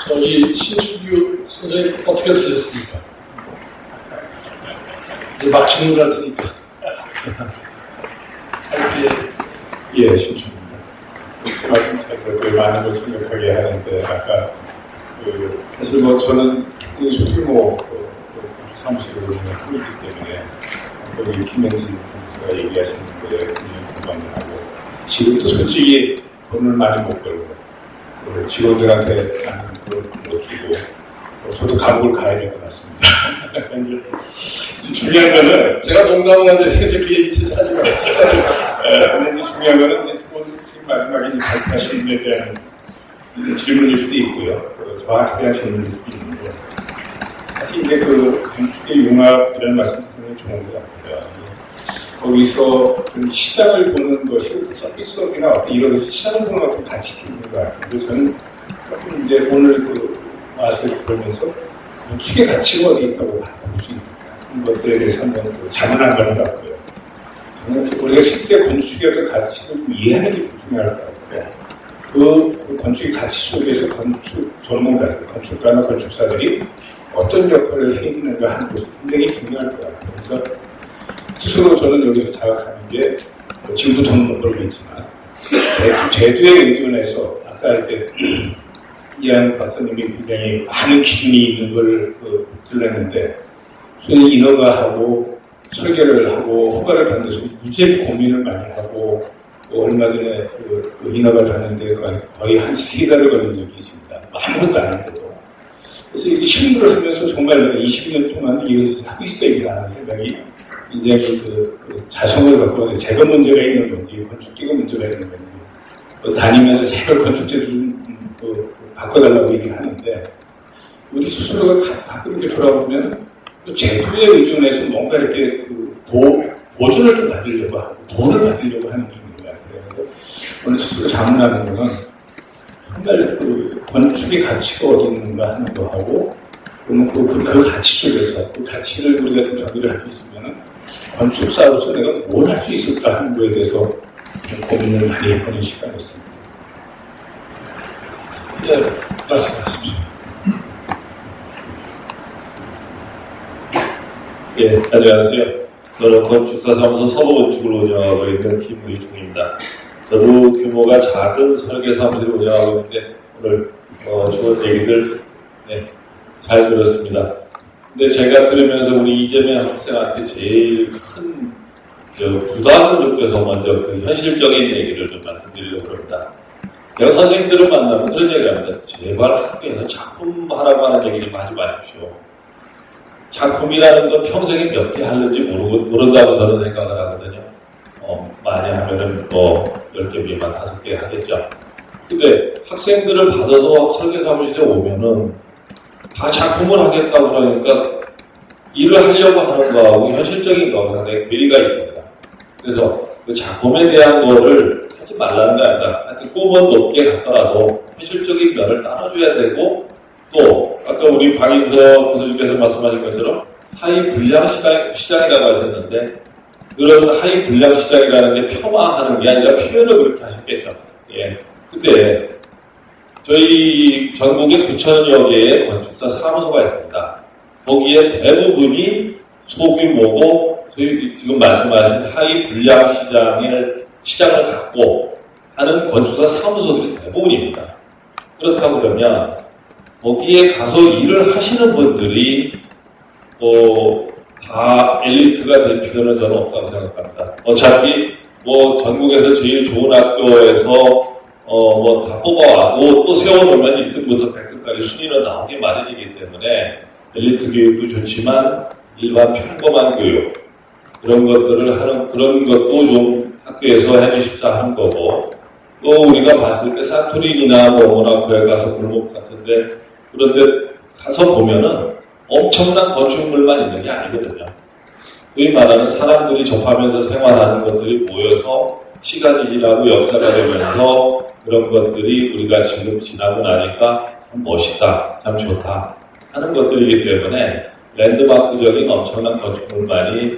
저희 신춘규 선생님 어떻게 되셨습니까? 이제 막 질문을 할 테니까. 예, 신춘입니다. 말씀 잘 들었고요. 많은 걸 생각하게 하는데, 아까, 사실 저는 소규모 사무실을 하고 있기 때문에, 거기 김현진 선수가 얘기하시는 거에 굉장히 공감을 하고, 지금도 솔직히 돈을 많이 못 벌고, 직원들한테 많은 돈을 못 주고, 저도 감옥을 가야 될 것 같습니다. 중요한 거는, 제가 농담을 하는데 이제 그 얘기 진짜 하지 마세요. 근데 중요한 거는 지금 마지막에 이제 발표하신 일에 대한 질문일 수도 있고요. 저한테 대한 질문일 수도 있는데, 사실 이제 건축의 융합이라는 말씀 굉장히 좋은 것 같고요. 거기서 시장을 보는 것이 서비스업이나 어떤 이런 시장을 보는 것과 같이 있는 것 같은데, 저는 조금 이제 오늘 맛을 보면서 건축의 가치가 어디 있다고 볼 수 있는 것들에 대해서 한번 자문한 것 같고요. 저는 우리가 실제 건축의 어떤 가치를 좀 이해하는 게 중요할 것 같고요. 그 건축의 가치 속에서 건축 전문가들, 건축가나 건축사들이 어떤 역할을 해 있는가 하는 것이 굉장히 중요할 것 같아요. 그래서 스스로 저는 여기서 자각하는 게, 지금도 돈 못 벌고 있지만, 제도에 의존해서, 아까 이제, 이한 박사님이 굉장히 많은 기준이 있는 걸 들렸는데, 소위 인허가하고, 설계를 하고, 허가를 받는 데서 무지 고민을 많이 하고, 얼마 전에 인허가를 받는데 거의 한 3달을 걸린 적이 있습니다. 아무것도 안 했고. 그래서 이 실무를 하면서 정말 20년 동안 이것을 하고 있어야겠다 하는 생각이, 이제 자성을 갖고 제가 문제가 있는 건지, 건축기가 문제가 있는 건지, 다니면서 제가 건축제를 좀 바꿔달라고 얘기를 하는데, 우리 스스로가 가끔 이렇게 돌아보면, 또 제도에 의존해서 뭔가 이렇게 보존을 좀 받으려고 하고, 돈을 받으려고 하는 중인 것 같아요. 그래서 오늘 스스로 자문하는 거는, 정말 건축의 가치가 어디 있는가 하는 거 하고, 그러면 그 가치 속에서, 그 가치를 우리가 좀 정의를 할 수 있으면은, 건축사로서 내가 뭘 할 수 있을까 하는 거에 대해서 좀 고민을 많이 해보는 시간이었습니다. 네, 말씀하십시오. 예, 안녕하세요. 저는 건축사 사무소 서부건축을 운영하고 있는 김의중입니다. 저도 규모가 작은 설계 사무실을 운영하고 있는데 오늘 좋은 얘기들 잘 들었습니다. 근데 제가 들으면서 우리 이재명 학생한테 제일 큰 부담을 느껴서 먼저 그 현실적인 얘기를 좀 말씀드리려고 합니다. 내가 선생님들을 만나면 그런 얘기를 합니다. 제발 학교에서 작품 하라고 하는 얘기 좀 하지 마십시오. 작품이라는 건 평생에 몇 개 하는지 모른다고 저는 생각을 하거든요. 많이 하면은 10개 미만 5개 하겠죠. 근데 학생들을 받아서 설계 사무실에 오면은 다 작품을 하겠다고 그러니까 일을 하려고 하는 거하고 현실적인 거하고 상당히 괴리가 있습니다. 그래서 그 작품에 대한 거를 하지 말라는 게 아니라 하여튼 꿈은 높게 갖더라도 현실적인 면을 따라줘야 되고 또 아까 우리 박인서 교수님께서 말씀하신 것처럼 하위 불량 시장이라고 하셨는데 그런 하위 불량 시장이라는 게 폄하하는 게 아니라 표현을 그렇게 하셨겠죠. 예. 근데 저희 전국에 9,000여 개의 건축사 사무소가 있습니다. 거기에 대부분이 소규모고 저희 지금 말씀하신 하위 불량 시장을 갖고 하는 건축사 사무소들이 대부분입니다. 그렇다고 그러면 거기에 가서 일을 하시는 분들이 다 엘리트가 될 필요는 저는 없다고 생각합니다. 어차피 전국에서 제일 좋은 학교에서 다 뽑아와도 또 세워놓으면 1등부터 100등까지 순위는 나오기 마련이기 때문에 엘리트 교육도 좋지만 일반 평범한 교육 그런 것들을 하는 그런 것도 좀 학교에서 해주십사 하는 거고 또 우리가 봤을 때 산토리니나 모나코에 가서 골목 같은데 그런데 가서 보면은 엄청난 건축물만 있는 게 아니거든요. 소위 말하는 사람들이 접하면서 생활하는 것들이 모여서 시간이 지나고 역사가 되면서 그런 것들이 우리가 지금 지나고 나니까 참 멋있다, 참 좋다 하는 것들이기 때문에 랜드마크적인 엄청난 건축물만이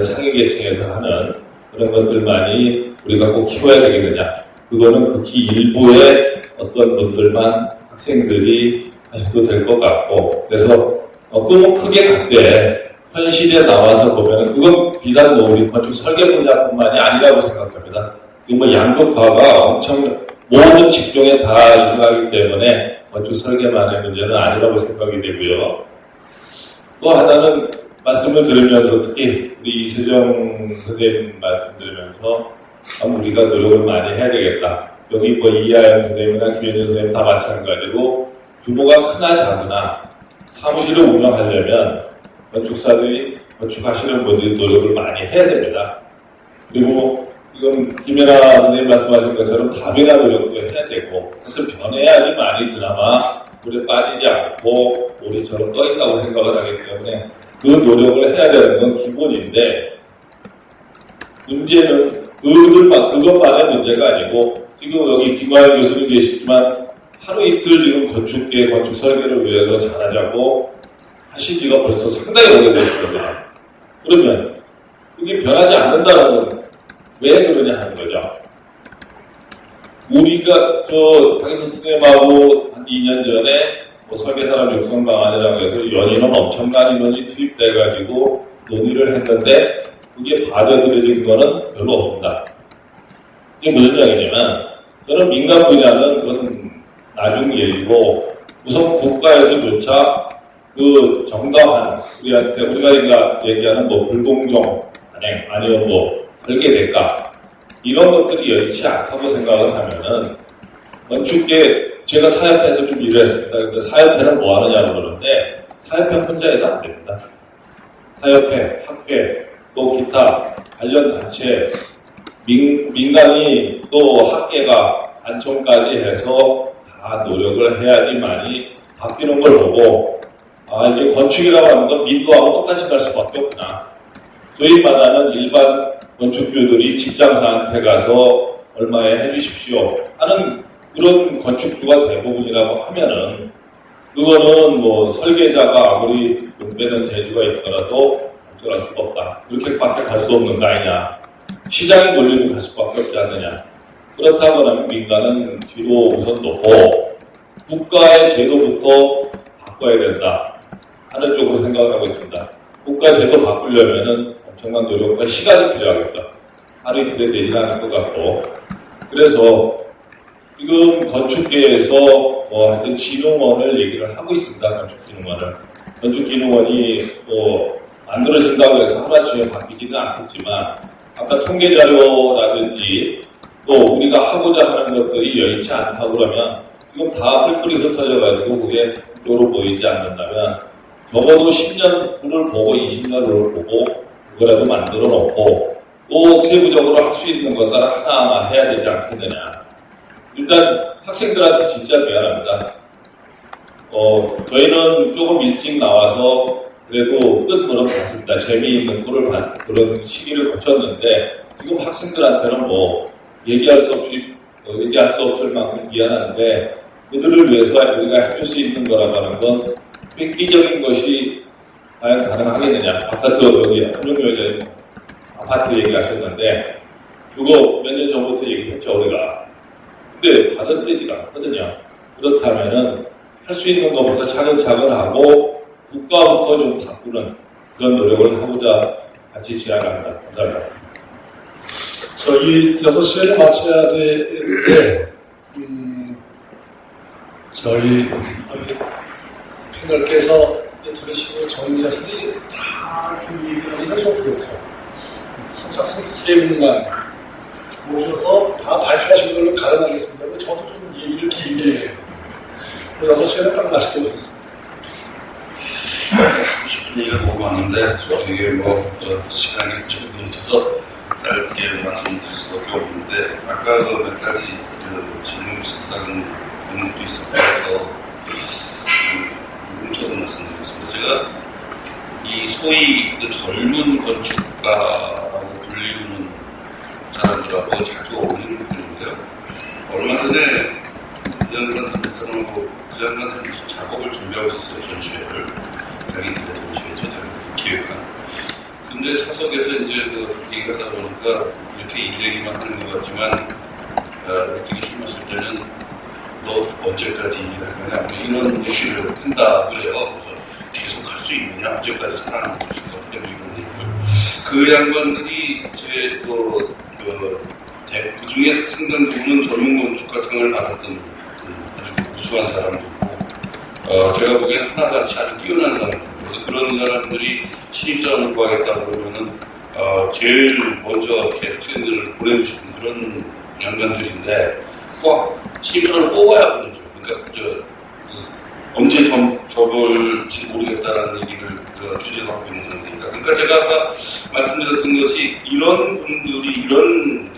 상위 계층에서 하는 그런 것들만이 우리가 꼭 키워야 되겠느냐. 그거는 극히 일부의 어떤 분들만 학생들이 하셔도 될 것 같고, 그래서 꿈은 크게 갖되 현실에 나와서 보면 그건 비단 뭐 우리 건축 설계 분야뿐만이 아니라고 생각합니다. 뭐 양극화가 엄청 모든 직종에 다 일어나기 때문에 건축 설계만의 문제는 아니라고 생각이 되고요. 또 하나는 말씀을 들으면서 특히 우리 이세정 선생님 말씀 들으면서 우리가 노력을 많이 해야 되겠다. 여기 뭐 이하영 선생님이나 김현준 선생님 다 마찬가지고 규모가 크나 작으나 사무실을 운영하려면 건축사들이 건축하시는 분들이 노력을 많이 해야 됩니다. 그리고 이건 김연아 선생님 말씀하신 것처럼 답이나 노력도 해야 되고 그래서 변해야지 많이 그나마 물에 빠지지 않고 오리처럼 떠 있다고 생각을 하기 때문에 그 노력을 해야 되는 건 기본인데 문제는 그것만의 문제가 아니고 지금 여기 김화영 교수님 계시지만 하루 이틀 지금 건축계 건축 설계를 위해서 잘하자고 하신 지가 벌써 상당히 오래됐습니다. 그러면 그게 변하지 않는다는 건 왜 그러냐 하는 거죠. 우리가 박인선 선생님하고 한 2년 전에 설계사람 육성 방안이라고 해서 연인은 엄청난 인원이 투입돼가지고 논의를 했는데 그게 받아들여진 거는 별로 없습니다. 이게 무슨 이야기냐면 저는 민간 분야는 그건 나중 일이고 우선 국가에서조차 그 정당한 우리가 얘기하는 뭐 불공정 아니면 뭐 설계 대가 이런 것들이 여의치 않다고 생각을 하면은 건축계 제가 사협회에서 좀 일을 했습니다. 근데 사협회는 뭐 하느냐고 그러는데 사협회 혼자 해도 안 됩니다. 사협회, 학회, 또 기타 관련 단체, 민간이 또 학계가 안청까지 해서 다 노력을 해야지만이 바뀌는 걸 보고 이제 건축이라고 하는 건 민도하고 똑같이 갈 수밖에 없구나. 저희 바다는 일반 건축주들이 직장사한테 가서 얼마에 해주십시오 하는 그런 건축주가 대부분이라고 하면은 그거는 뭐 설계자가 아무리 용되는 재주가 있더라도 어쩔 수가 없다. 그렇게밖에 갈 수 없는 거 아니냐. 시장의 논리로 갈 수밖에 없지 않느냐. 그렇다고 하면 민간은 뒤로 우선 놓고 국가의 제도부터 바꿔야 된다 하는 쪽으로 생각을 하고 있습니다. 국가 제도 바꾸려면은 엄청난 노력과 시간이 필요하겠다. 하루 이틀에 되지 않을 것 같고. 그래서 지금 건축계에서 하여튼 진흥원을 얘기를 하고 있습니다. 건축진흥원을. 건축진흥원이 만들어진다고 해서 하루아침에 바뀌지는 않겠지만 아까 통계자료라든지 또 우리가 하고자 하는 것들이 여의치 않다 그러면 지금 다 뿔뿔이 흩어져가지고 그게 도로 보이지 않는다면 적어도 10년 후를 보고 20년 후를 보고 그거라도 만들어 놓고 또 세부적으로 할 수 있는 것들 하나하나 해야 되지 않겠느냐. 일단 학생들한테 진짜 미안합니다. 저희는 조금 일찍 나와서 그래도 끝 보러 봤습니다. 재미있는 꼴을 그런 시기를 거쳤는데 지금 학생들한테는 뭐 얘기할 수 없을 만큼 미안한데 그들을 위해서 우리가 해줄 수 있는 거라고 하는 건 획기적인 것이 과연 가능하겠느냐. 아까도 여기 한용여자님 아파트 얘기하셨는데 그거 몇 년 전부터 얘기했죠 우리가. 근데 받아들이지가 않거든요. 그렇다면은 할 수 있는 것부터 차근차근 하고 국가부터 좀 바꾸는 그런 노력을 하고자 같이 진행합니다. 감사합니다. 저희 6시에 마쳐야 되는데 저희 패널께서 들으시고 정리자들이 다 얘기하기가 좀 그렇고 선착순 세 분만 모셔서 다 발표하신 걸로 가름하겠습니다. 저도 좀 얘기를 길게 해요. 6시에는 딱 마치도록 하겠습니다. 하고 싶은 얘기가 너무 많은데 이게 시간이 충분히 있어서 짧게 말씀드릴 수밖에 없는데 아까 몇 가지 질문 비슷한 부분도 있을 거라서 뭉쳐서 말씀드리겠습니다. 제가 이 소위 젊은 건축가라고 불리우는 사람들하고 자주 어울리는 분인데요. 얼마 전에 부장관들 몇 사람하고 부장관들이 무슨 작업을 준비하고 있었어요. 전시회를. 자기들의 전시회죠. 자기들이 기획한. 근데 사석에서 이제 얘기하다 보니까 이렇게 일 얘기만 하는 것 같지만 느끼기 술 마실 때는 너 언제까지 일할 거냐 이런 얘기를 한다 그래요. 그래서 계속 할 수 있느냐, 언제까지 살아남을 수 있어 이런 얘기를. 그 양반들이 그 중에 상당 부분은 젊은 건축가상을 받았던 아주 우수한 사람들이고, 제가 보기에는 하나같이 아주 뛰어난 사람들. 그런 사람들이 신입사원을 구하겠다고 그러면은 제일 먼저 스튜던트를 보내주시는 그런 양반들인데 꼭 신입사원을 뽑아야 보내죠. 그러니까 언제 접을지 모르겠다라는 얘기를 주제로 하고 있는 상태입니다. 그러니까 제가 아까 말씀드렸던 것이 이런 분들이 이런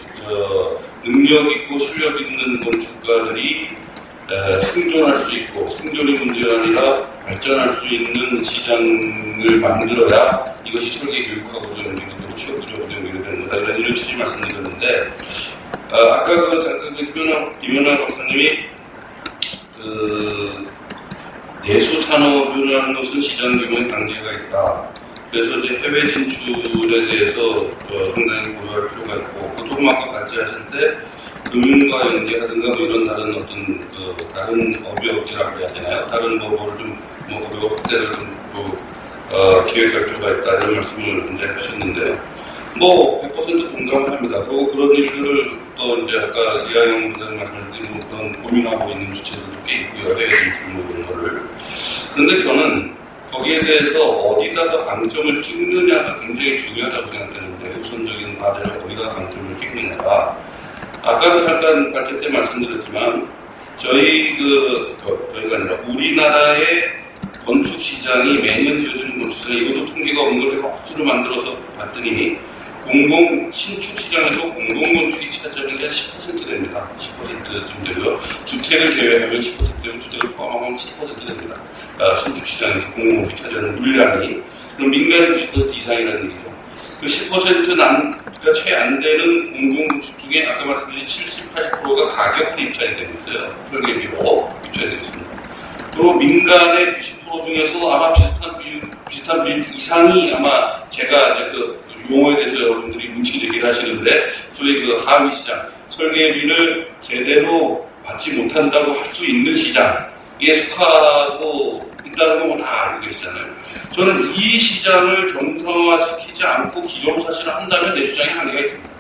능력 있고 실력 있는 건축가들이 생존할 수 있고, 생존이 문제가 아니라 발전할 수 있는 시장을 만들어야 이것이 설계 교육하고도 연결되고 취업부조하고도 연결되는 거다. 이런 취지 말씀드렸는데, 아까 김연아 박사님이 내수산업이라는 것은 시장 규모에 한계가 있다. 그래서 이제 해외 진출에 대해서 상당히 고려할 필요가 있고, 조금 아까 같이 하실 때 금융과 연계하든가 뭐 이런 다른 어떤 다른 업역이라고 해야 되나요? 다른 뭐를 좀 업역 확대를 좀 기획할 필요가 있다 이런 말씀을 이제 하셨는데, 뭐 100% 공감합니다. 그리고 그런 일들을 또 이제 아까 이하영 부장님 말씀하신 그런 고민하고 있는 주체들도 꽤 있고요. 해외 진출 뭐 이런 거를. 그런데 저는 거기에 대해서 어디다가 방점을 찍느냐가 굉장히 중요하다고 생각되는데, 우선적인 과제를 어디다가 방점을 찍느냐가, 아까도 잠깐 발제 때 말씀드렸지만, 저희가 아니라 우리나라의 건축 시장이 매년 지어지는 건축 시장, 이것도 통계가 없는 걸 제가 헛수로 만들어서 봤더니, 신축 시장에서 공공건축이 차지하는 게 10% 됩니다. 10%쯤 되고요. 주택을 제외하면 10% 되고, 주택을 포함하면 10% 됩니다. 신축 시장에서 공공건축이 차지하는 물량이. 그럼 민간의 90% 이상이라는 얘기죠. 그 10%가 채 안 되는 공공건축 중에 아까 말씀드린 70, 80%가 가격으로 입찰이 되고 있어요. 설계비로 입찰이 되고 있습니다. 그리고 민간의 90% 중에서 아마 비슷한 비율 이상이 아마 제가 이제 그 용어에 대해서 여러분들이 문제 제기를 하시는데, 소위 그 하위 시장, 설계비를 제대로 받지 못한다고 할 수 있는 시장에 속하고 있다는 거 다 알고 계시잖아요. 저는 이 시장을 정상화시키지 않고 기존사실을 한다면 내 주장에 한계가 있습니다.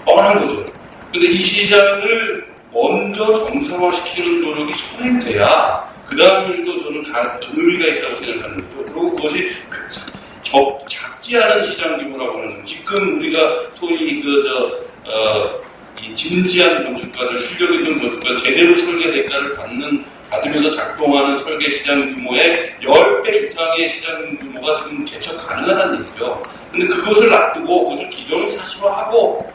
뻔한 거죠. 근데 이 시장을 먼저 정상화시키는 노력이 선행돼야 그 다음 일도 저는 의미가 있다고 생각하는 거죠. 그리고 그것이 작지 않은 시장 규모라고 하는, 지금 우리가 소위 이 진지한 건축가들, 실력 있는 건축가, 제대로 설계 대가를 받으면서 작동하는 설계 시장 규모의 10배 이상의 시장 규모가 지금 개척 가능하다는 얘기죠. 근데 그것을 놔두고, 그것을 기존을 사실화하고,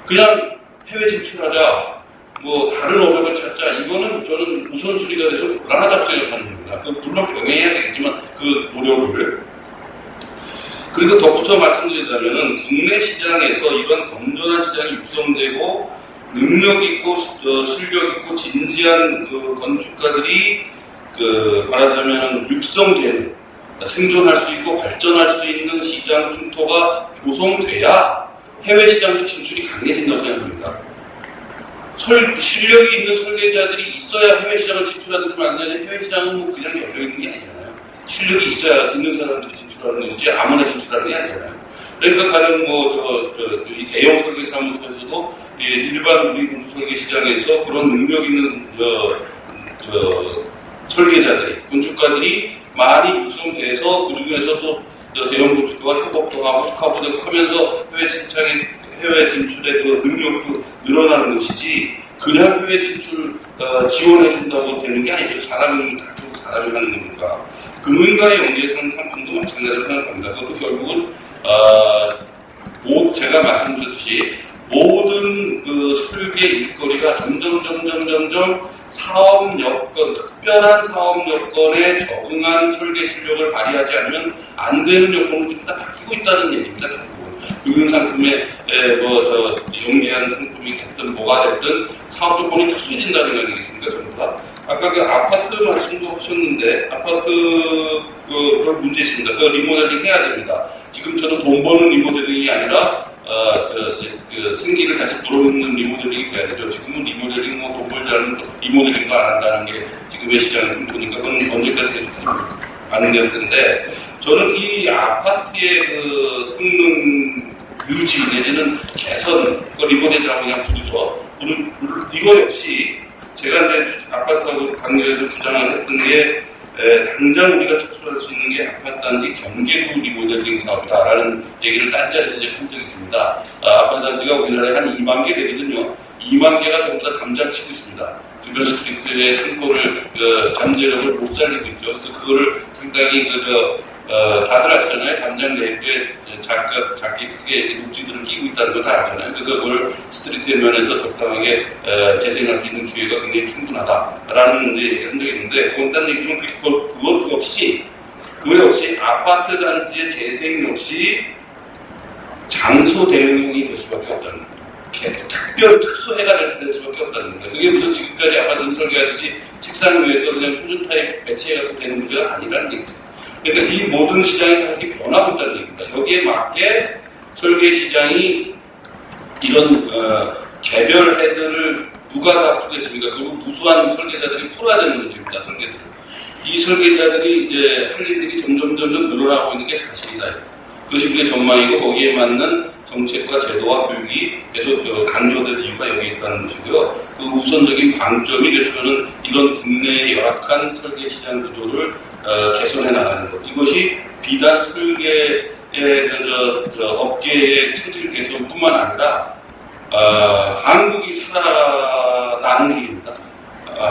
그냥 해외 진출하자, 뭐, 다른 업역을 찾자, 이거는 저는 우선순위가 돼서 곤란하다고 생각하는 겁니다. 물론 병행해야 되겠지만, 그 노력을. 그리고 덧붙여 말씀드리자면은, 국내 시장에서 이런 건전한 시장이 육성되고, 능력 있고, 실력 있고, 진지한 건축가들이, 말하자면 육성되는, 생존할 수 있고, 발전할 수 있는 시장 풍토가 조성돼야 해외 시장도 진출이 강해진다고 생각합니다. 실력이 있는 설계자들이 있어야 해외 시장을 진출하는 게 아니라, 해외 시장은 뭐 그냥 열려있는 게 아니잖아요. 실력이 있어야 있는 사람들이 진출하는 거지, 아무나 진출하는 게 아니잖아요. 그러니까 가령 이 대형 설계 사무소에서도 일반 우리 건축 설계 시장에서 그런 능력 있는 설계자들이, 건축가들이 많이 육성돼서 그 중에서도 대형 건축가와 협업도 하고 스카우트도 되고 하면서 해외 진출의 그 능력도 늘어나는 것이지, 그냥 해외 진출 지원해준다고 되는 게 아니죠. 사람이 다투고 사람이 하는 거니까. 금융과의 연계한 상품도 마찬가지로 생각합니다. 그것도 결국은 제가 말씀드렸듯이 모든 그 설계 일거리가 점점 사업 여건, 특별한 사업 여건에 적응한 설계 실력을 발휘하지 않으면 안 되는 여건으로 좀 다 바뀌고 있다는 얘기입니다. 결국은 금융상품에 연계한 상품이 됐든 뭐가 됐든 사업 조건이 특수해진다는 거 아니겠습니까? 전부 다. 아까 그 아파트 말씀도 하셨는데, 아파트 그런 문제 있습니다. 그 리모델링 해야 됩니다. 지금처럼 돈 버는 리모델링이 아니라 생기를 다시 불어넣는 리모델링이 돼야 되죠. 지금은 리모델링 돈 벌자 리모델링도 안 한다는 게 지금의 시장 보니까 그건 언제까지 해도 안 될 텐데, 저는 이 아파트의 그 성능 유지 내지는 개선, 그 리모델링이라고 그냥 부르죠. 이거 역시 제가 이제 아파트하고 관계해서 주장을 했던 게 당장 우리가 축소할 수 있는 게 아파트 단지 경계구 리모델링 사업이다라는 얘기를 딴 자리에서 이제 한 적이 있습니다. 아파트 단지가 우리나라에 한 2만 개 되거든요. 2만 개가 전부 다 담장 치고 있습니다. 주변 스트리트의 생포를 잠재력을 못 살리고 있죠. 그래서 그거를 상당히 다들 아시잖아요. 담장 내부에 작게 크게 녹지들을 끼고 있다는 거 다 아잖아요. 그래서 그걸 스트리트의 면에서 적당하게 재생할 수 있는 기회가 굉장히 충분하다라는 얘기를 한 적이 있는데, 그건 딴 얘기지만 그것 역시 아파트 단지의 재생 역시 장소 대응이 될 수밖에 없다는 거예요. 특수해가 될 수밖에 없다는 거예요. 그게 무슨 지금까지 아파트 설계하듯이 책상 위에서 그냥 표준 타입 배치해갖고 되는 문제가 아니라는 얘기죠. 그러니까 이 모든 시장이 다 이렇게 변하고 있다는 얘기입니다. 여기에 맞게 설계 시장이 이런 개별 헤드를 누가 다 풀겠습니까? 그리고 무수한 설계자들이 풀어야 되는 문제입니다. 이 설계자들이 이제 할 일들이 점점 늘어나고 있는 게 사실이다. 그것이 우리의 전망이고, 거기에 맞는 정책과 제도와 교육이 계속 강조될 이유가 여기 있다는 것이고요. 그 우선적인 방점이 그래서 저는 이런 국내의 열악한 설계 시장 구조를 개선해 나가는 것. 이것이 비단 설계의 업계의 체질 개선뿐만 아니라 한국이 살아나는 길입니다.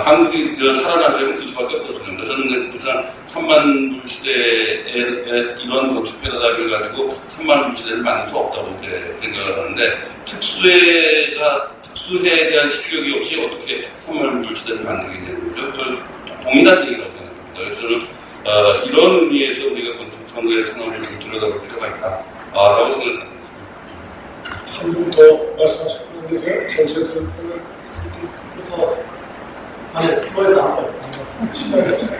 한국이 살아나려면 그 수밖에 없습니다. 저는 우선 3만 불 시대에 이런 건축 패러다임을 가지고 3만 불 시대를 만들 수 없다고 생각을 하는데, 특수해에 대한 실력이 없이 어떻게 3만 불 시대를 만들겠냐는 거죠. 동일한 얘기라고 생각합니다. 그래서 저는 이런 의미에서 우리가 건축상의 산업을 좀 들여다볼 필요가 있다라고 생각합니다. 한 분 더 말씀하실 분 계세요? 전체 그래서 그거에서 안 봐요. 시간이 없어요.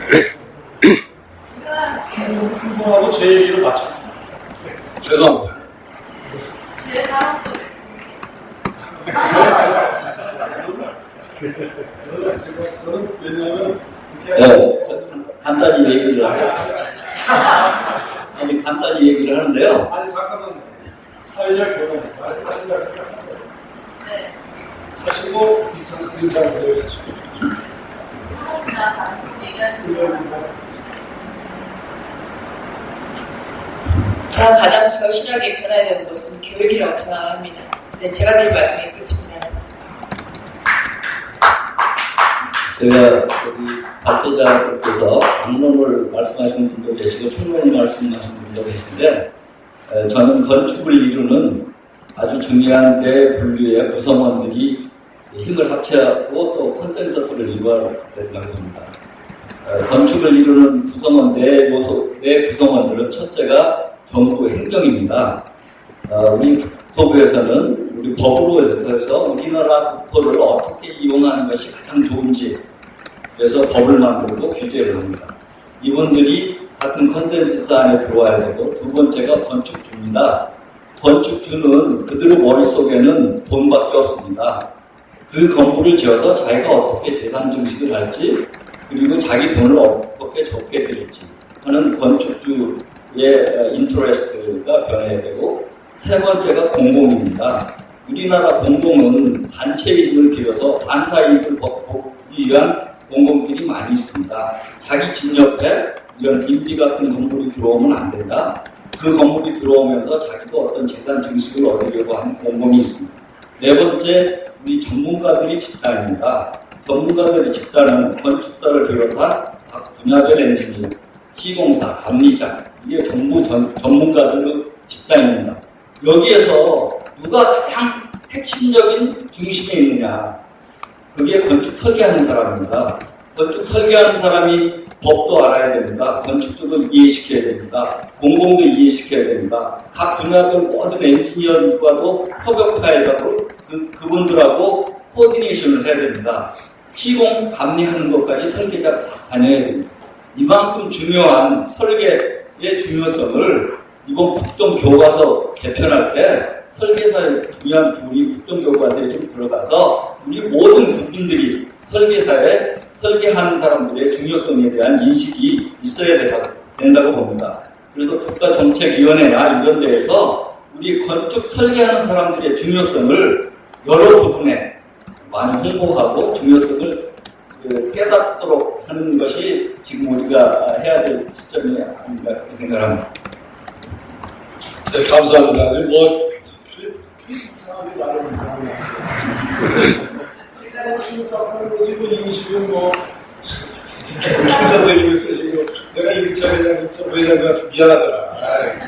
한 분하고 제 얘기를 맞춰. 죄송합니다. 네, 다음 분. 저는 왜냐하면 간단히 얘기를 하겠습니다. 아니, 간단히 얘기를 하는데요. 아니 잠깐만, 사회적 변화 말씀하신 말씀 네. 하시고 인사하세요. 제가 가장 절실하게 변해야 되는 것은 교육이라고 생각합니다. 네, 제가 드릴 말씀이 끝입니다. 제가 여기 발제자들께서 방문을 말씀하시는 분도 계시고 총론을 말씀하시는 분도 계신데, 저는 건축을 이루는 아주 중요한 네 분류의 구성원들이 힘을 합쳐고 또 컨센서스를 이루어야 된다고 봅니다. 건축을 이루는 구성원 네 구성원들은 첫째가 정부 행정입니다. 우리 국토부에서는 우리 법으로 해서 우리나라 국토를 어떻게 이용하는 것이 가장 좋은지 그래서 법을 만들고 규제를 합니다. 이분들이 같은 컨센서스 안에 들어와야 되고, 두 번째가 건축주입니다. 건축주는 그들의 머릿속에는 돈밖에 없습니다. 그 건물을 지어서 자기가 어떻게 재산 증식을 할지, 그리고 자기 돈을 어떻게 적게 들일지 하는 건축주의 인터레스트가 변해야 되고, 세 번째가 공공입니다. 우리나라 공공은 단체 이익을 길어서 반사 이익을 벗기 위한 공공들이 많이 있습니다. 자기 집 옆에 이런 임비 같은 건물이 들어오면 안 된다. 그 건물이 들어오면서 자기도 어떤 재산 증식을 얻으려고 하는 공공이 있습니다. 네 번째, 우리 전문가들이 집단입니다. 전문가들의 집단은 건축사를 비롯한 각 분야별 엔지니어, 시공사, 감리자, 이게 전부 전문가들의 집단입니다. 여기에서 누가 가장 핵심적인 중심에 있느냐? 그게 건축 설계하는 사람입니다. 건축 설계하는 사람이 법도 알아야 됩니다. 건축도 이해시켜야 됩니다. 공공도 이해시켜야 됩니다. 각 분야별 모든 엔지니어과도 협업해가지고 그분들하고 코디네이션을 해야 됩니다. 시공, 감리하는 것까지 설계자가 다 다녀야 됩니다. 이만큼 중요한 설계의 중요성을 이번 국정교과서 개편할 때 설계사의 중요한 부분이 국정교과서에 좀 들어가서 우리 모든 국민들이 설계사에 설계하는 사람들의 중요성에 대한 인식이 있어야 된다고 봅니다. 그래서 국가정책위원회나 이런 데에서 우리 건축 설계하는 사람들의 중요성을 여러 부분에 많이 홍보하고 중요성을 깨닫도록 하는 것이 지금 우리가 해야 될 시점이 아닌가 그렇게 생각합니다. 네, 감사합니다. 뭐, 이상하게 말을 못하네요. 생각하는 거지, 뭐, 인식은 뭐, 김 선생님이 쓰시고, 내가 이기차 회장한테 미안하잖아.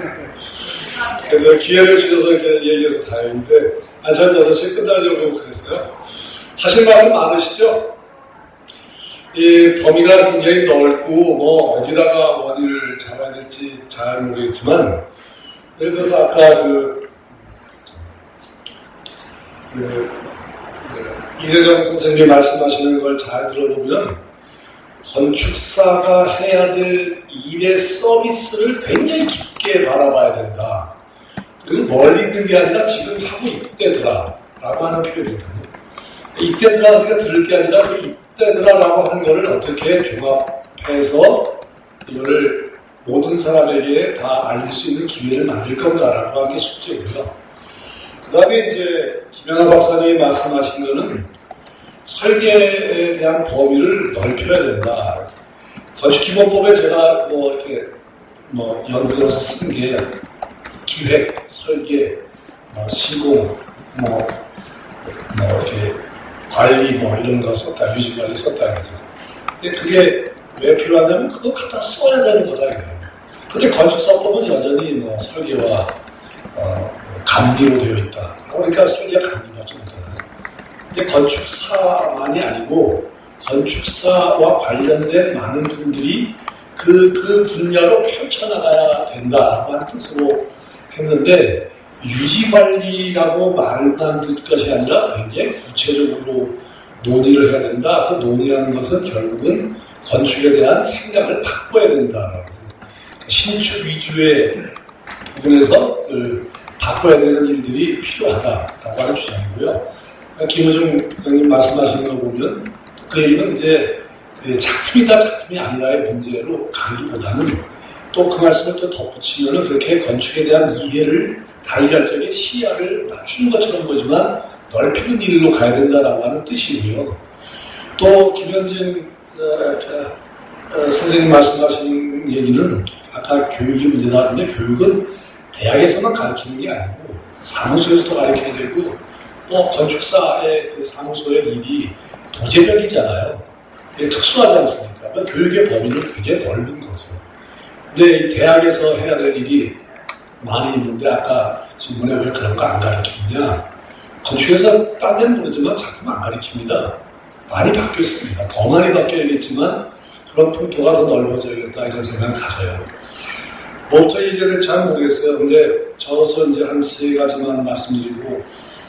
그래서 기회를 주셔서 이렇게 얘기해서 다행인데, 저는 어르신 끝나려고 그랬어요. 하실 말씀 많으시죠? 이 범위가 굉장히 넓고, 뭐, 어디다가 원인을 잡아야 될지 잘 모르겠지만, 예를 들어서 아까 이재정 선생님이 말씀하시는 걸 잘 들어보면 건축사가 해야 될 일의 서비스를 굉장히 깊게 바라봐야 된다. 그리고 멀리 있는 게 아니라 지금 하고 있대더라 라고 하는 표현이거든요. 이때더라 우리가 들을 게 아니라 그 이때더라 라고 하는 거를 어떻게 종합해서 이거를 모든 사람에게 다 알릴 수 있는 기회를 만들 건가라고 하는 게 숙제고요. 그 다음에 이제 김영하 박사님이 말씀하신 거는 설계에 대한 범위를 넓혀야 된다. 건축기본법에 제가 뭐 이렇게 뭐 연구해서 쓴 게 기획, 설계, 시공, 이렇게 관리 이런 거 썼다, 유지관리 썼다. 근데 그게 왜 필요하냐면 그거 갖다 써야 되는 거다. 근데 건축사법은 여전히 설계와 감기로 되어 있다. 그러니까 설계가 감기가 좀 있잖아요. 근데 건축사만이 아니고 건축사와 관련된 많은 분들이 그 분야로 펼쳐나가야 된다라고 하는 뜻으로 했는데 유지관리라고 말만 듣는 것이 아니라 굉장히 구체적으로 논의를 해야 된다. 그 논의하는 것은 결국은 건축에 대한 생각을 바꿔야 된다. 신축 위주의 부분에서 바꿔야 되는 일들이 필요하다라고 하는 주장이고요. 김호중 의원님 말씀하시는 거 보면 그 얘기는 이제 작품이다 작품이 아니라의 문제로 가기보다는 또 그 말씀을 또 덧붙이면 그렇게 건축에 대한 이해를 다일관적인 시야를 맞추는 것처럼 보지만 넓히는 일로 가야 된다라고 하는 뜻이고요. 또 김현진 선생님 말씀하신 얘기는 아까 교육이 문제다 하는데 교육은 대학에서만 가르치는 게 아니고 사무소에서도 가르쳐야 되고 또 건축사의 그 사무소의 일이 도제적이잖아요. 특수하지 않습니까? 그러니까 교육의 범위는 굉장히 넓은 거죠. 근데 대학에서 해야 될 일이 많이 있는데 아까 질문에 왜 그런 거 안 가르치느냐? 건축에서 딴 데는 모르지만 자꾸 안 가르칩니다. 많이 바뀌었습니다. 더 많이 바뀌어야겠지만 그런 풍토가 더 넓어져야겠다 이런 생각을 가져요. 뭐부터 얘기해야 될지 잘 모르겠어요. 근데 저서 이제 한 세 가지만 말씀드리고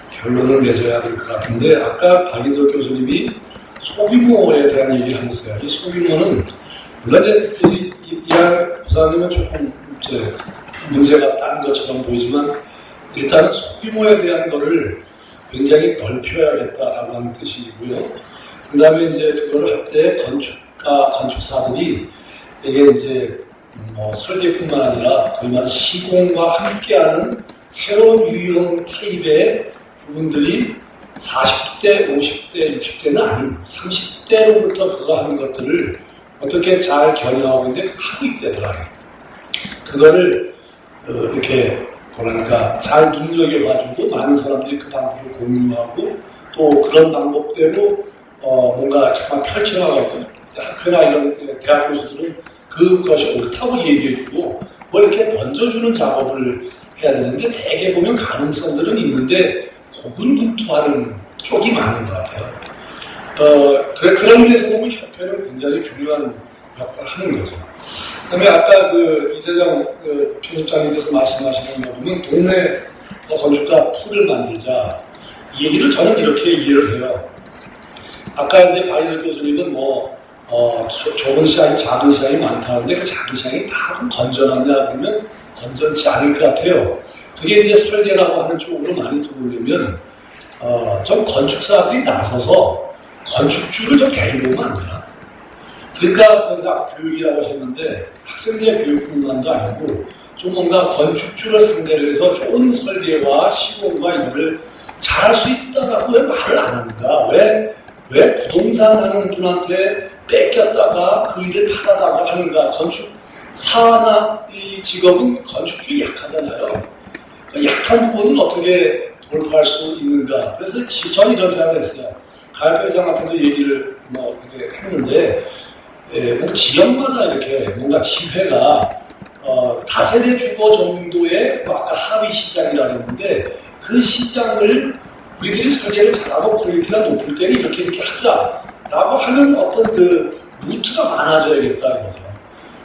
결론을 내줘야 될 것 같은데 아까 박인석 교수님이 소규모에 대한 얘기를 하셨어요. 이 소규모는 물론 이제 이한 부사님은 조금 이제 문제가 딴 것처럼 보이지만 일단은 소규모에 대한 거를 굉장히 넓혀야겠다라고 하는 뜻이고요. 그 다음에 이제 그걸 할 때 건축사들이 이게 이제 설계뿐만 아니라 거의 말 시공과 함께하는 새로운 유형 타입의 부분들이 40대, 50대, 60대는 아닌 30대로부터 그거 하는 것들을 어떻게 잘 겨냥하고 있는데 하고 있대더라고요. 그거를 이렇게 뭐랄까 잘 눈여겨가지고 많은 사람들이 그 방법을 공유하고 또 그런 방법대로 뭔가 정말 펼쳐나가고 학교나 이런 대학 교수들은 그것이 옳다고 얘기해주고 뭐 이렇게 던져주는 작업을 해야 되는데 대개 보면 가능성들은 있는데 고군분투하는 쪽이 많은 것 같아요. 그런 의미에서 보면 협회는 굉장히 중요한 역할을 하는 거죠. 그 다음에 아까 이재정 편집장님께서 말씀하시는 거 보면 동네 건축가 풀을 만들자. 이 얘기를 저는 이렇게 이해를 해요. 아까 이제 박인석 교수님은 좁은 시장이 작은 시장이 많다는데 그 작은 시장이 다 건전하냐 그러면 건전치 않을 것 같아요. 그게 이제 설계라고 하는 쪽으로 많이 들어오려면 좀 건축사들이 나서서 건축주를 좀 데리고 오면 안 되나? 그러니까 아까 교육이라고 하셨는데 학생들의 교육뿐만도 아니고 좀 뭔가 건축주를 상대로 해서 좋은 설계와 시공과 이거를 잘할 수 있다라고 왜 말을 안 하는가? 왜 부동산 하는 분한테 뺏겼다가 그 일을 받아다가 하는가? 건축사나 이 직업은 건축주의 약하잖아요. 그러니까 약한 부분은 어떻게 돌파할 수 있는가? 그래서 저는 이런 생각을 했어요. 가협회장 같은 데 얘기를 했는데, 뭐 지역마다 이렇게 뭔가 지회가 다세대 주거 정도의 아까 하위 시장이라고 했는데 그 시장을 우리들이 설계를 잘하고 퀄리티가 높을 때는 이렇게 하자라고 하는 어떤 그 루트가 많아져야겠다 이거죠.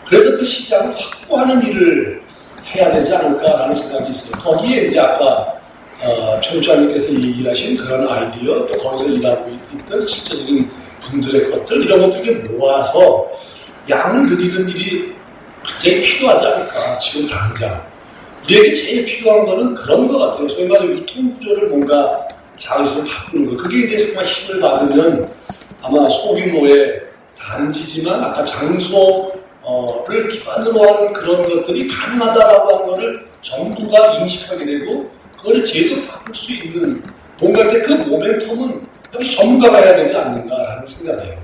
그래서 그 시장을 확보하는 일을 해야 되지 않을까라는 생각이 있어요. 거기에 이제 아까 총장님께서 얘기하신 그런 아이디어 또 거기서 일하고 있던 실제적인 분들의 것들 이런 것들을 모아서 양을 늘리는 일이 굉장히 필요하지 않을까 지금 당장. 우리에게 제일 필요한 거는 그런 것 같아요. 소위 말해 유통 구조를 뭔가 자의식으로 바꾸는 거. 그게 이제 정말 힘을 받으면 아마 소규모의 단지지만 아까 장소를 기반으로 하는 그런 것들이 가능하다라고 하는 거를 정부가 인식하게 되고 그거를 제대로 바꿀 수 있는 뭔가인데 그 모멘텀은 역시 전문가가 해야 되지 않는가라는 생각이에요.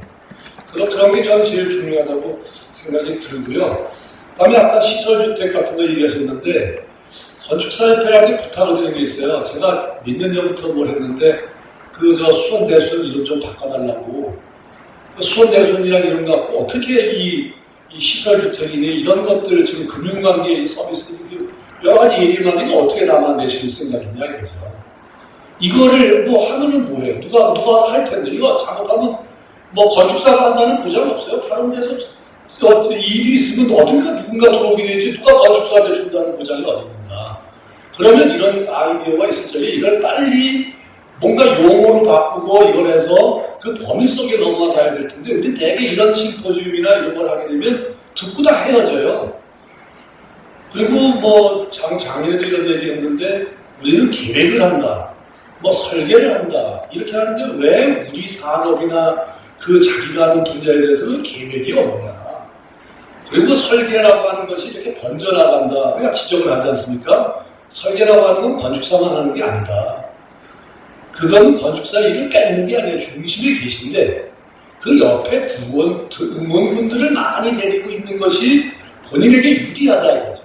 그런 게 저는 제일 중요하다고 생각이 들고요. 그다음에 아까 시설주택 같은 거 얘기하셨는데 건축사협회한테 부탁을 드린 게 있어요. 제가 몇 년 전부터 뭘 했는데 수원대손 이름 좀 바꿔달라고. 수원대손이랑 이름 갖고 어떻게 이 시설주택이니 이런 것들 지금 금융관계 서비스 여러 가지 얘기만 하니까 어떻게 담아내실 생각이냐 이거죠. 이거를 뭐 하면은 뭐예요? 누가 와서 할 텐데 이거 잘못하면 뭐 건축사가 한다는 보장 없어요. 다른 데서 일이 있으면 어딘가 누군가 들어오게 되지 누가 건축사한테 준다는 보장이 어디 있는가. 그러면 이런 아이디어가 있을 적에 이걸 빨리 뭔가 용어로 바꾸고 이걸 해서 그 범위 속에 넘어가야 될 텐데 우리 대개 이런 심포지움이나 이런 걸 하게 되면 듣고 다 헤어져요. 그리고 뭐 작년에도 이런 얘기 했는데 우리는 계획을 한다. 뭐 설계를 한다. 이렇게 하는데 왜 우리 산업이나 그 자기가 하는 분야에 대해서는 계획이 없냐. 그리고 설계라고 하는 것이 이렇게 번져나간다. 우리가 지적을 하지 않습니까? 설계라고 하는 건 건축사만 하는 게 아니다. 그건 건축사 일을 뺏는 게 아니에요. 중심에 계신데 그 옆에 응원군들을 많이 데리고 있는 것이 본인에게 유리하다 이거죠.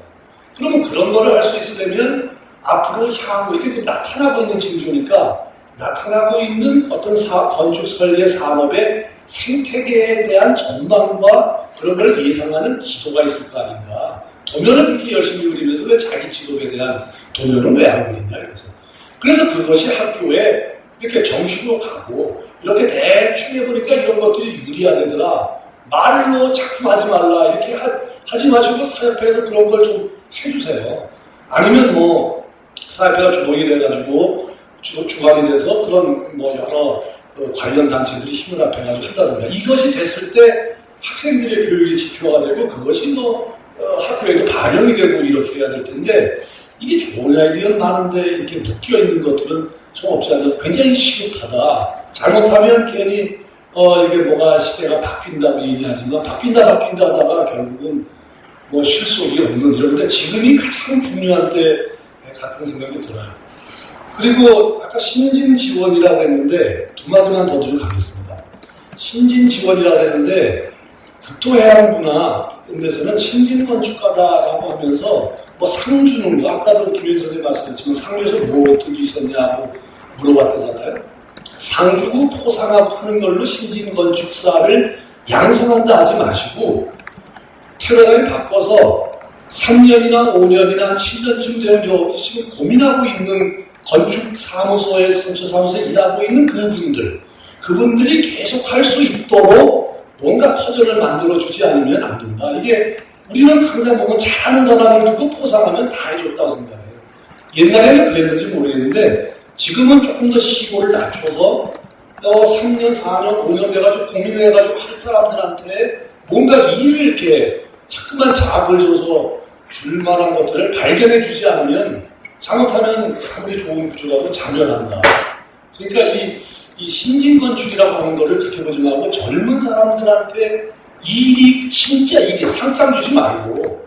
그러면 그런 거를 할 수 있으려면 앞으로 향후 이렇게 좀 나타나고 있는 징조니까 나타나고 있는 어떤 건축 설계 산업의 생태계에 대한 전망과 그런 걸 예상하는 지도가 있을 거 아닌가. 도면을 그렇게 열심히 그리면서 왜 자기 직업에 대한 도면을 왜 안 그리냐 이거죠. 그래서 그것이 학교에 이렇게 정식으로 가고 이렇게 대충 해보니까 이런 것들이 유리하되더라. 말로 자꾸 하지 말라 이렇게 하지 마시고 사협회에서 그런 걸 좀 해주세요. 아니면 뭐 사협회가 주동이 돼가지고 주관이 돼서 그런 뭐 여러 관련 단체들이 힘을 합해가지고 한다든가 이것이 됐을 때 학생들의 교육의 지표가 되고 그것이 뭐 학교에도 반영이 되고 이렇게 해야 될 텐데 이게 좋은 아이디어는 많은데 이렇게 묶여있는 것들은 좀 없지 않나 굉장히 시급하다. 잘못하면 괜히 이게 뭐가 시대가 바뀐다고 얘기하지만 바뀐다 하다가 결국은 뭐 실속이 없는 이런데 지금이 가장 중요한 때 같은 생각이 들어요. 그리고 아까 신진 지원이라고 했는데 두 마디만 더 들고 가겠습니다. 신진 지원이라고 했는데 국토해양부나 이런 데서는 신진 건축가다라고 하면서 뭐 상 주는 거 아까도 김현 선생님 말씀하셨지만 상에서 뭐 어떻게 있었냐고 물어봤다잖아요. 상 주고 포상하고 하는 걸로 신진 건축사를 양성한다 하지 마시고 테러를 바꿔서 3년이나 5년이나 7년쯤 되면 지금 고민하고 있는 건축사무소에 선처사무소에 일하고 있는 그분들이 계속 할 수 있도록 뭔가 터전을 만들어주지 않으면 안 된다. 이게 우리는 항상 보면 잘하는 사람을 두고 포상하면 다 해줬다고 생각해요. 옛날에는 그랬는지 모르겠는데 지금은 조금 더 시골을 낮춰서 3년, 4년, 5년 돼가지고 고민을 해가지고 할 사람들한테 뭔가 일을 이렇게 자꾸만 자극을 줘서 줄 만한 것들을 발견해 주지 않으면 잘못하면 아무리 좋은 구조라도 자멸한다. 그러니까 이 신진건축이라고 하는 거를 지켜보지 말고 젊은 사람들한테 일이 진짜 일이 상장 주지 말고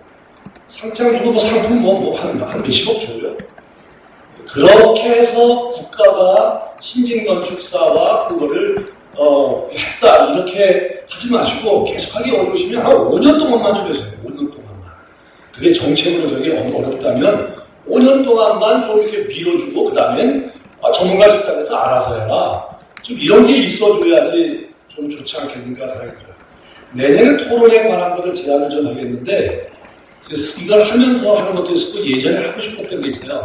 상장 주고 뭐 상품 한 몇십억 줘요. 그렇게 해서 국가가 신진건축사와 그거를 했다 이렇게 하지 마시고 계속하게 어려우시면 한 5년 동안만 좀 해주세요. 5년 동안만. 그게 정책으로 저기 어렵다면 5년 동안만 좀 이렇게 밀어주고 그 다음엔 전문가 집단에서 알아서 해라. 좀 이런 게 있어줘야지 좀 좋지 않겠는가 생각이 들어요. 내년에 토론에 관한 거를 제안을 좀 하겠는데 이걸 하면서 하는 것도 있었고 예전에 하고 싶었던 게 있어요.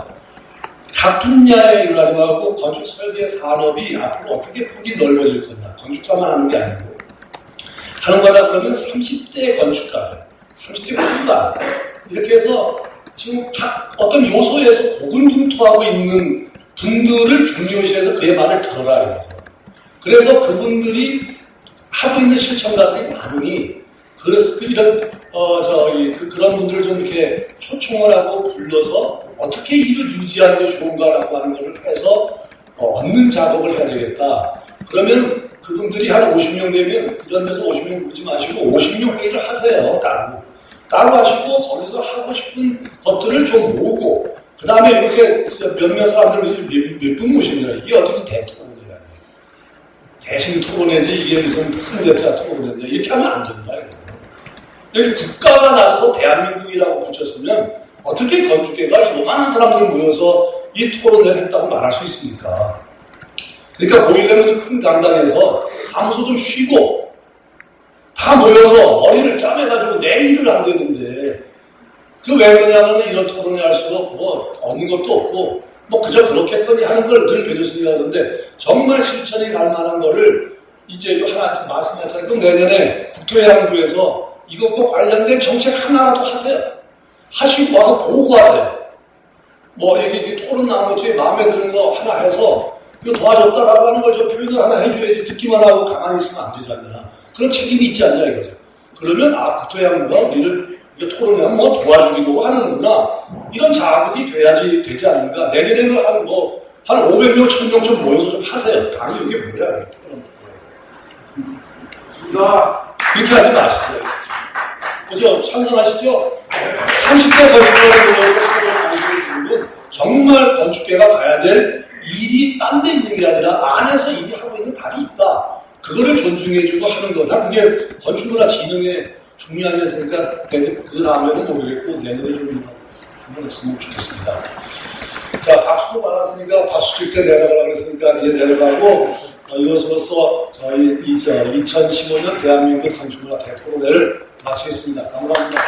각 분야에 일하고 건축 설계 산업이 앞으로 어떻게 폭이 넓어질 거냐. 건축사만 하는 게 아니고 하는 거라 그러면 30대 건축가들, 30대 건축가 이렇게 해서 지금 각 어떤 요소에서 고군분투하고 있는 분들을 중요시해서 그의 말을 들어라 이거죠. 그래서 그분들이 하고 있는 실천가들이 많으니 그런 분들을 좀 이렇게 초청을 하고 불러서 어떻게 일을 유지하는 게 좋은가라고 하는 것을 해서 얻는 작업을 해야 되겠다. 그러면 그분들이 한 50명 되면 이런 데서 50명 부르지 마시고 50명 회의를 하세요. 따로 하시고 거기서 하고 싶은 것들을 좀 모으고 그 다음에 이렇게 몇몇 사람들 몇 분 모십니다. 이게 어떻게 대토론이야. 대신 토론해지 이게 무슨 큰 대차 토론이냐. 이렇게 하면 안 된다. 여기 국가가 나서서 대한민국이라고 붙였으면 어떻게 건축계가 요만한 사람들 모여서 이 토론을 했다고 말할 수 있습니까? 그러니까 모이려면 큰 강당에서 사무소 좀 쉬고 다 모여서 머리를 짜매가지고 내 일을 안 되는데 그 왜 그러냐면 이런 토론을 할수록 뭐 얻는 것도 없고 뭐 그저 그렇겠거니 하는 걸 늘 교수님이 하는데 정말 실천이 갈 만한 거를 이제 하나 말씀하셨잖아요. 그럼 내년에 국토해양부에서 이것과 관련된 정책 하나라도 하세요. 하시고 와서 보고하세요. 뭐 여기 토론 나온 것 중에 마음에 드는 거 하나 해서 이거 도와줬다라고 하는 걸 좀 표현을 하나 해줘야지 듣기만 하고 가만히 있으면 안 되지 않냐. 그런 책임이 있지 않냐 이거죠. 그러면 국토해양부가 우리를 토론하면 뭐 도와주기도 하는구나. 이런 자극이 되지 않는가. 내년에는 한 500명, 1000명 좀 모여서 좀 하세요. 아니 이게 뭐야. 그렇게 하지 마시죠. 그죠? 찬성하시죠? 30대 건축가를 정말 건축계가 가야 될 일이 딴 데 있는 게 아니라 안에서 이미 하고 있는 답이 있다. 그거를 존중해주고 하는 거다. 그게 건축문화 진흥에 중요한 게 있으니까 그 다음에는 모르겠고 내년에 좀 한번 했으면 좋겠습니다. 자, 박수도 받았으니까 박수 칠 때 내려가라고 했으니까 이제 내려가고 이것으로서 저희 2015년 대한민국 건축문화 대토론회를 마치겠습니다. 감사합니다.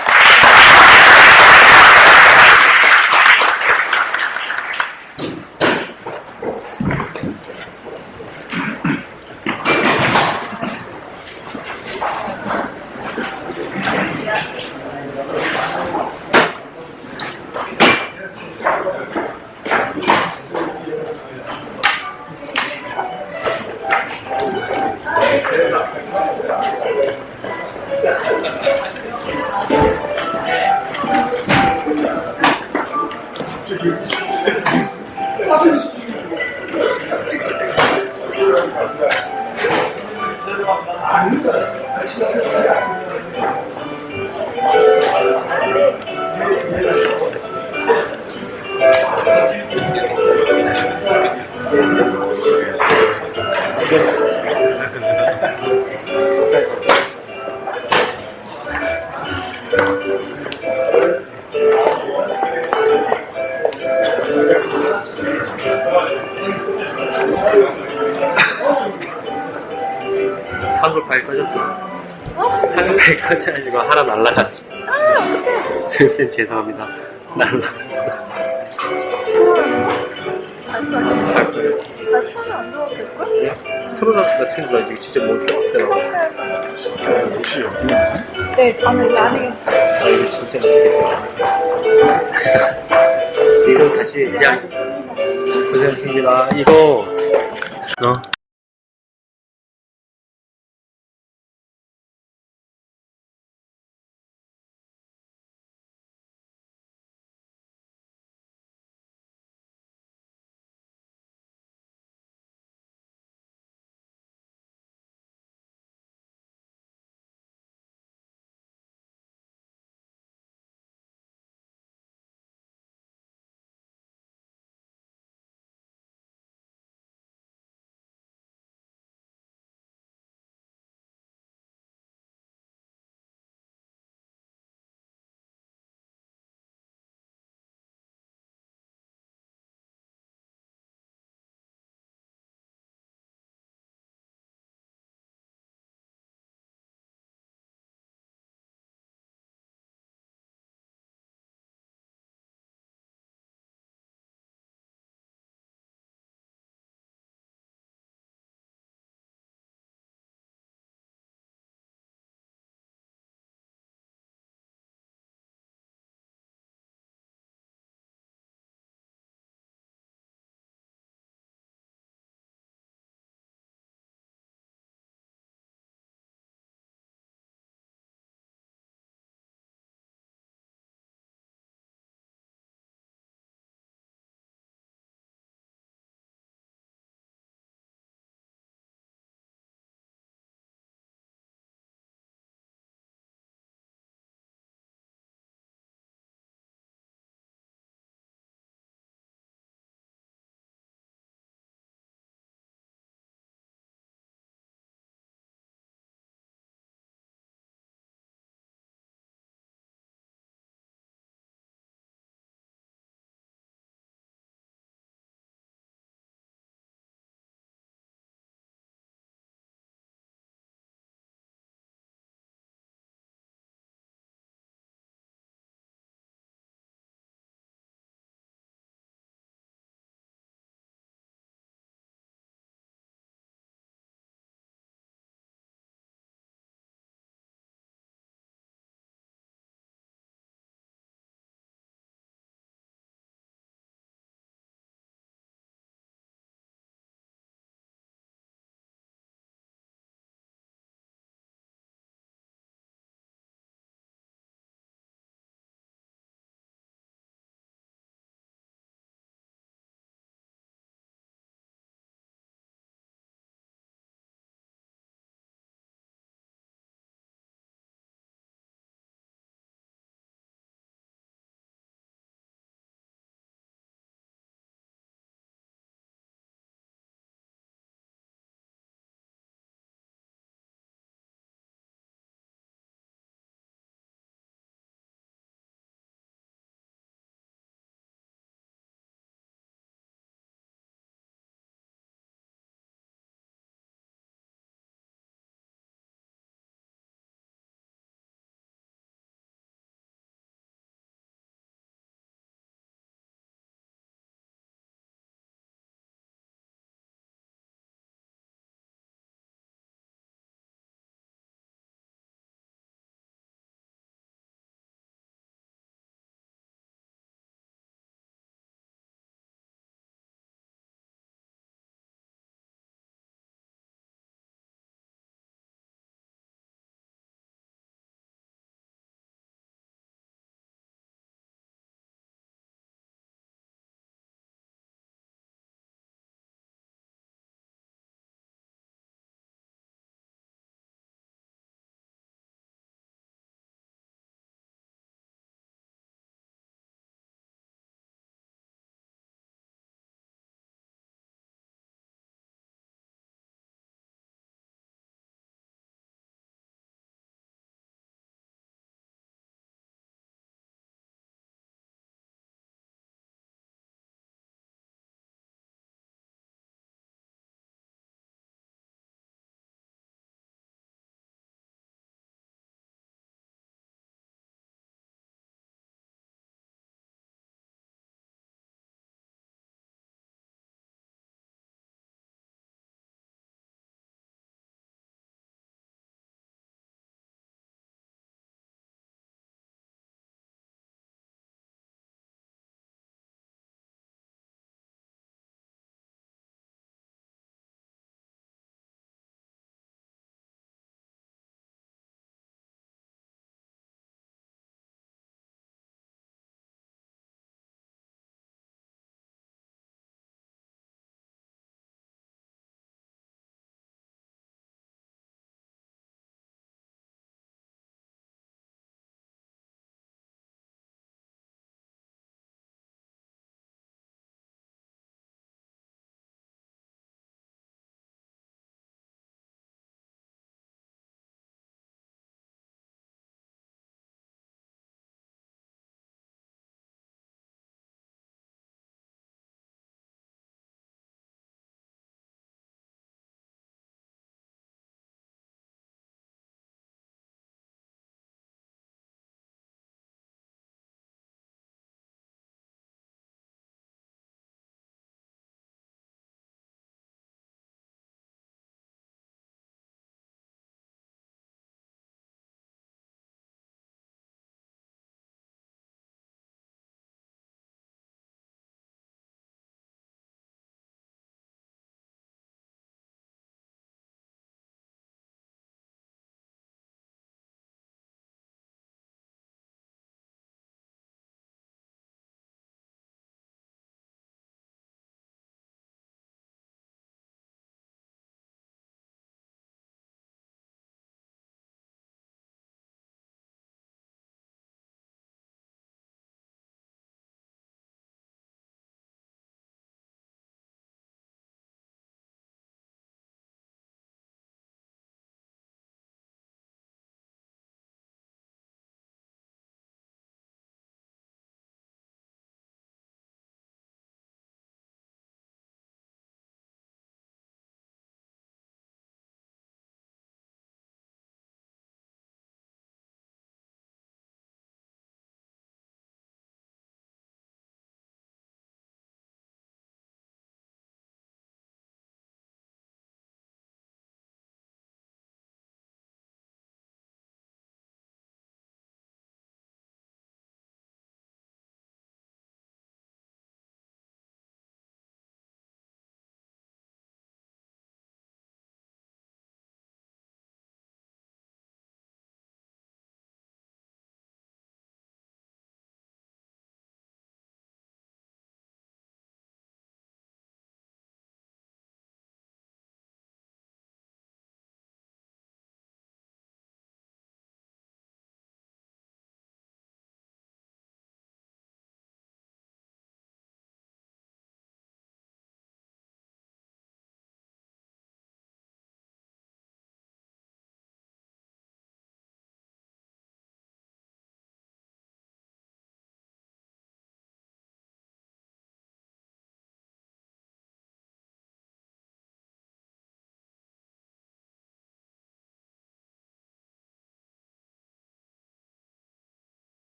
한글 파일 꺼졌어. 한글 파일 꺼져가지고 하나 날라갔어. 선생님 죄송합니다. 날라갔어. 틀어놨다 친구가 이게 진짜 멈췄더라고. 네, 아무래도 안에. 이거 진짜 못겠다. 이거 다시 그냥 고생했습니다. 이거